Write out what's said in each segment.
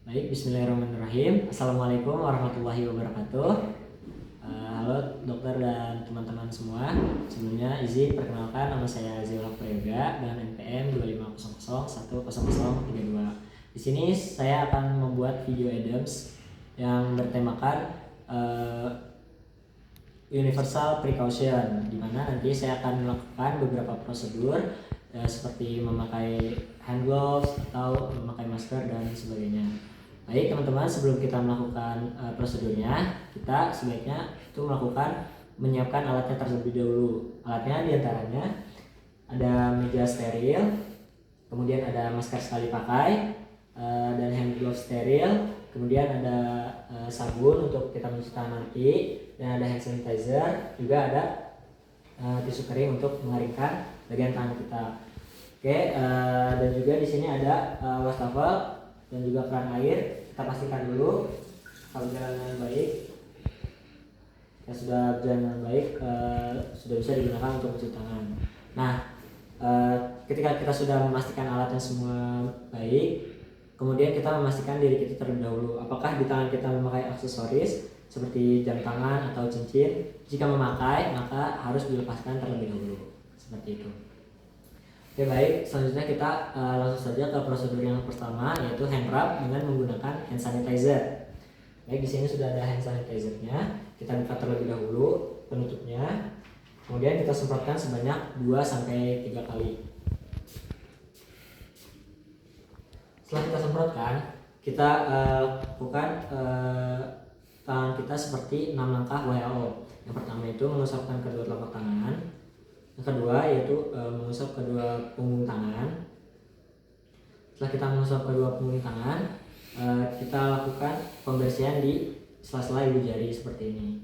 Baik, bismillahirrahmanirrahim. Assalamualaikum warahmatullahi wabarakatuh. Halo dokter dan teman-teman semua. Sebelumnya izin perkenalkan, nama saya Ziolak Prayoga dengan NPM 25001032. Di sini saya akan membuat video ADAMS yang bertemakan universal precaution, di mana nanti saya akan melakukan beberapa prosedur seperti memakai hand gloves atau memakai masker dan sebagainya. Baik teman-teman, sebelum kita melakukan prosedurnya, kita sebaiknya itu menyiapkan alatnya terlebih dahulu. Alatnya diantaranya ada meja steril, kemudian ada masker sekali pakai, dan hand gloves steril, kemudian ada sabun untuk kita mencuci tangan nanti, dan ada hand sanitizer, juga ada tisu kering untuk mengeringkan bagian tangan kita. Oke, dan juga di sini ada wastafel dan juga keran air. Kita pastikan dulu kalau berjalan dengan baik. Ya, sudah berjalan dengan baik, sudah bisa digunakan untuk mencuci tangan. Nah, ketika kita sudah memastikan alatnya semua baik, kemudian kita memastikan diri kita terlebih dahulu. Apakah di tangan kita memakai aksesoris seperti jam tangan atau cincin? Jika memakai, maka harus dilepaskan terlebih dahulu. Seperti itu. Oke, baik, selanjutnya kita langsung saja ke prosedur yang pertama, yaitu hand rub dengan menggunakan hand sanitizer. Baik, di sini sudah ada hand sanitizer-nya. Kita buka terlebih dahulu penutupnya. Kemudian kita semprotkan sebanyak 2-3 kali. Setelah kita semprotkan, kita lakukan tangan kita seperti 6 langkah WHO. Yang pertama itu mengusapkan kedua telapak tangan. Yang kedua yaitu mengusap kedua punggung tangan. Setelah kita mengusap kedua punggung tangan, kita lakukan pembersihan di sela-sela ibu jari seperti ini.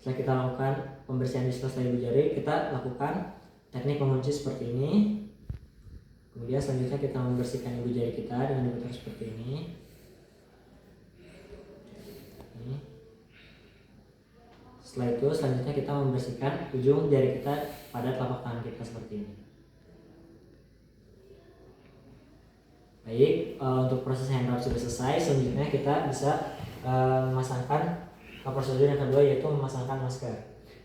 Setelah kita lakukan pembersihan di sela-sela ibu jari, kita lakukan teknik mengunci seperti ini. Kemudian selanjutnya kita membersihkan ibu jari kita dengan diputar seperti ini. Setelah itu selanjutnya kita membersihkan ujung jari kita pada telapak tangan kita seperti ini. Baik, untuk proses hand rub sudah selesai. Selanjutnya kita bisa memasangkan prosedur yang kedua, yaitu memasangkan masker.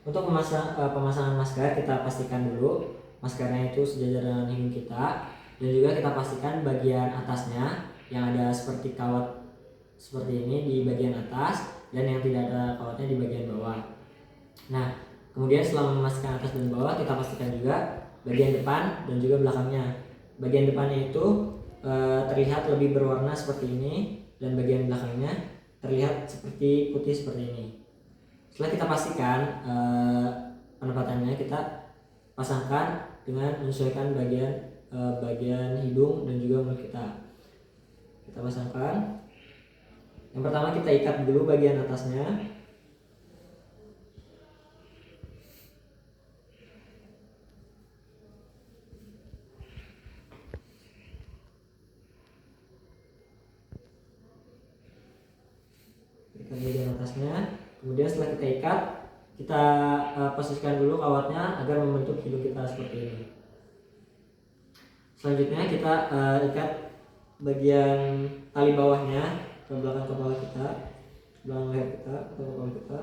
Untuk pemasangan masker, kita pastikan dulu maskernya itu sejajar dengan hidung kita, dan juga kita pastikan bagian atasnya yang ada seperti kawat seperti ini di bagian atas, dan yang tidak ada kawatnya di bagian bawah. Nah, kemudian setelah memastikan atas dan bawah, kita pastikan juga bagian depan dan juga belakangnya. Bagian depannya itu terlihat lebih berwarna seperti ini, dan bagian belakangnya terlihat seperti putih seperti ini. Setelah kita pastikan penempatannya, kita pasangkan dengan menyesuaikan bagian hidung dan juga mulut kita. Kita pasangkan. Yang pertama kita ikat dulu bagian atasnya. Bagian atasnya. Kemudian setelah kita ikat, kita posisikan dulu kawatnya agar membentuk hidung kita seperti ini. Selanjutnya kita ikat bagian tali bawahnya ke belakang kepala kita, belakang leher kita atau kepala kita.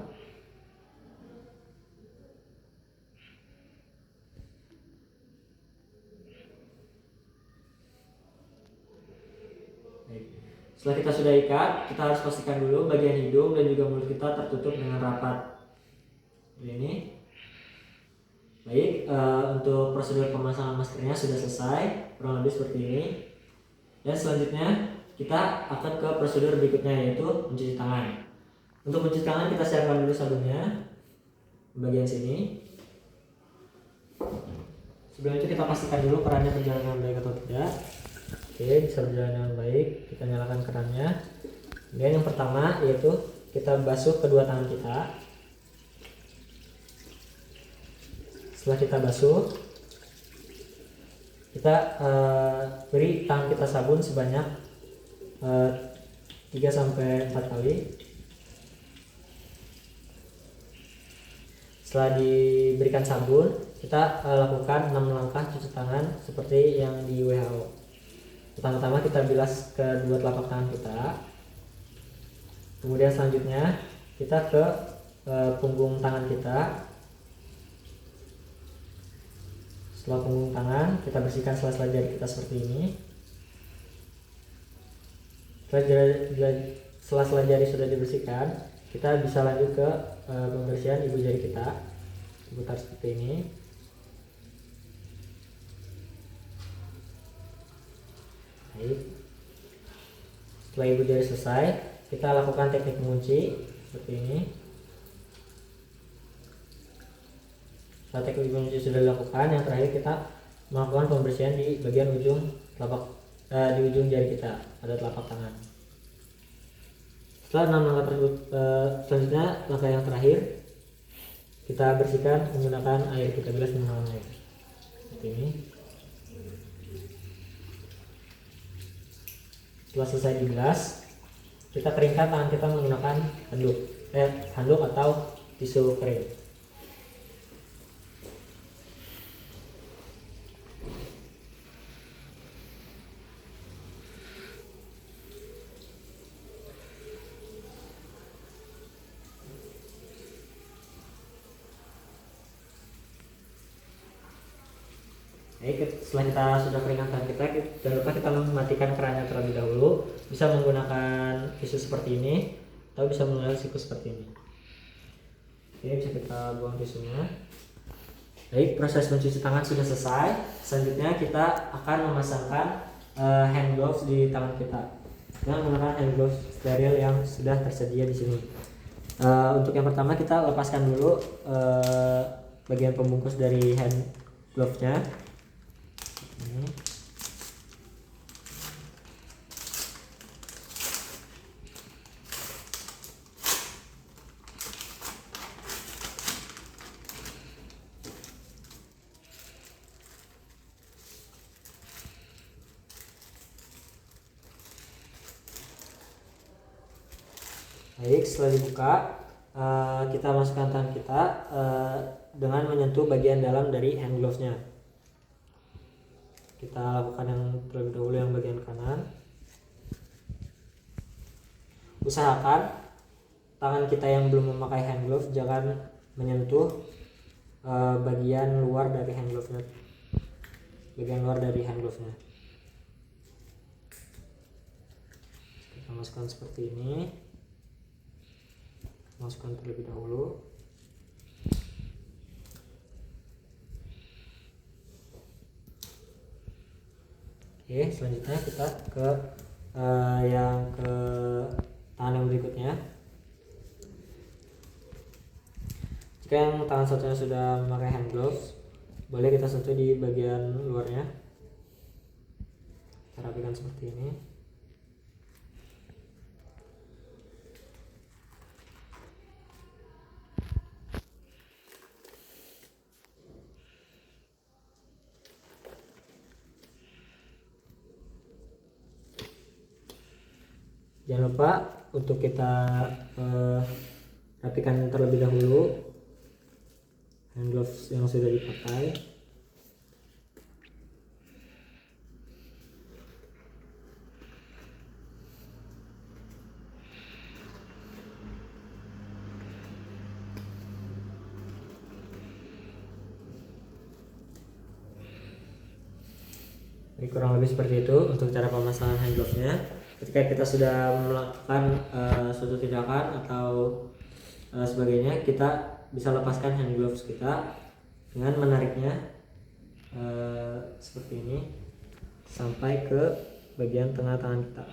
Setelah kita sudah ikat, kita harus pastikan dulu bagian hidung dan juga mulut kita tertutup dengan rapat. Ini. Baik, untuk prosedur pemasangan maskernya sudah selesai, kurang lebih seperti ini. Dan selanjutnya kita akan ke prosedur berikutnya, yaitu mencuci tangan. Untuk mencuci tangan, kita siapkan dulu sabunnya di bagian sini. Sebelum itu kita pastikan dulu kerannya berjalan dengan baik atau tidak. Oke, bisa berjalan dengan baik. Kita nyalakan kerannya. Kemudian yang pertama yaitu kita basuh kedua tangan kita. Setelah kita basuh, kita beri tangan kita sabun sebanyak 3-4 kali. Setelah diberikan sabun, kita lakukan 6 langkah cuci tangan seperti yang di WHO. Pertama-tama kita bilas kedua telapak tangan kita, kemudian selanjutnya kita ke punggung tangan kita. Setelah punggung tangan, kita bersihkan sela-sela jari kita seperti ini. Setelah jari sudah dibersihkan, kita bisa lanjut ke pembersihan ibu jari kita. Putar seperti ini. Baik. Setelah ibu jari selesai, kita lakukan teknik mengunci seperti ini. Setelah teknik mengunci sudah dilakukan, yang terakhir kita melakukan pembersihan di bagian ujung di ujung jari kita pada telapak tangan. Setelah 6 langkah tersebut, selanjutnya langkah yang terakhir kita bersihkan menggunakan air, kita bilas menggunakan air seperti ini. Setelah selesai dibilas, kita keringkan tangan kita menggunakan handuk atau tisu kering. Setelah kita sudah keringkan tangan kita, jangan lupa kita mematikan kerannya terlebih dahulu. Bisa menggunakan tisu seperti ini atau bisa menggunakan siku seperti ini. Oke, bisa kita buang tisunya. Baik, proses mencuci tangan sudah selesai. Selanjutnya kita akan memasangkan hand gloves di tangan kita dengan menggunakan hand gloves steril yang sudah tersedia di sini. Untuk yang pertama kita lepaskan dulu bagian pembungkus dari hand glove-nya. Ini. Baik, setelah dibuka, kita masukkan tangan kita dengan menyentuh bagian dalam dari hand glove-nya. Kita lakukan yang terlebih dahulu yang bagian kanan. Usahakan tangan kita yang belum memakai hand glove jangan menyentuh bagian luar dari hand glove-nya. Kita masukkan seperti ini. Masukkan terlebih dahulu. Oke, selanjutnya kita ke tangan yang berikutnya. Jika yang tangan satunya sudah memakai hand gloves, boleh kita sentuh di bagian luarnya. Kita rapikan seperti ini. Jangan lupa untuk kita rapikan terlebih dahulu hand gloves yang sudah dipakai. Jadi kurang lebih seperti itu untuk cara pemasangan hand glove-nya. Ketika kita sudah melakukan suatu tindakan atau sebagainya, kita bisa lepaskan hand gloves kita dengan menariknya seperti ini sampai ke bagian tengah tangan kita.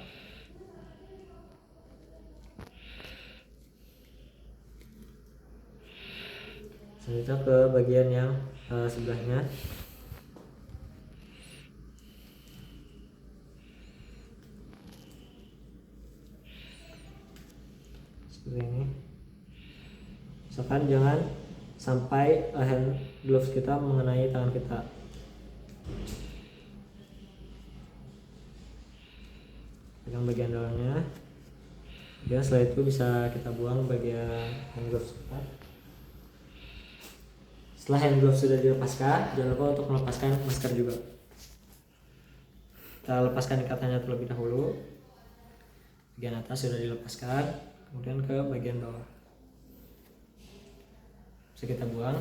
Selanjutnya ke bagian yang sebelahnya. Seperti ini. Misalkan jangan sampai hand gloves kita mengenai tangan kita. Pegang bagian dalamnya. Ya, setelah itu bisa kita buang bagian hand gloves kita. Setelah hand gloves sudah dilepaskan, jangan lupa untuk melepaskan masker juga. Kita lepaskan ikatannya terlebih dahulu. Bagian atas sudah dilepaskan, kemudian ke bagian bawah bisa kita buang.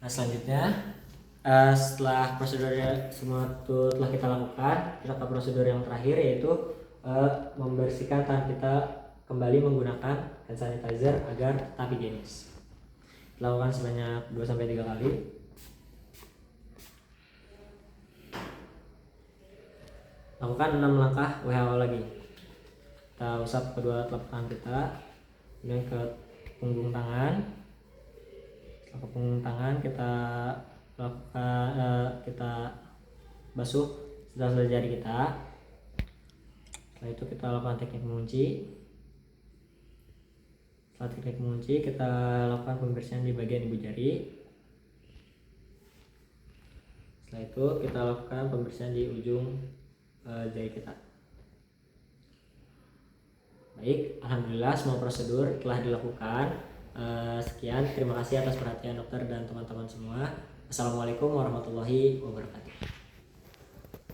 Nah selanjutnya setelah prosedur semua itu telah kita lakukan, kita ke prosedur yang terakhir, yaitu membersihkan tangan kita kembali menggunakan hand sanitizer agar tetap higienis. Lakukan sebanyak 2-3 kali. Lakukan 6 langkah WHO lagi. Kita usap kedua telapak tangan kita, kemudian ke punggung tangan. Setelah ke punggung tangan kita lakukan kita basuh sela-sela jari kita. Setelah itu kita lakukan teknik mengunci. Setelah teknik mengunci kita lakukan pembersihan di bagian ibu jari. Setelah itu kita lakukan pembersihan di ujung jari kita. Baik, alhamdulillah semua prosedur telah dilakukan. Sekian, terima kasih atas perhatian dokter dan teman-teman semua. Assalamualaikum warahmatullahi wabarakatuh.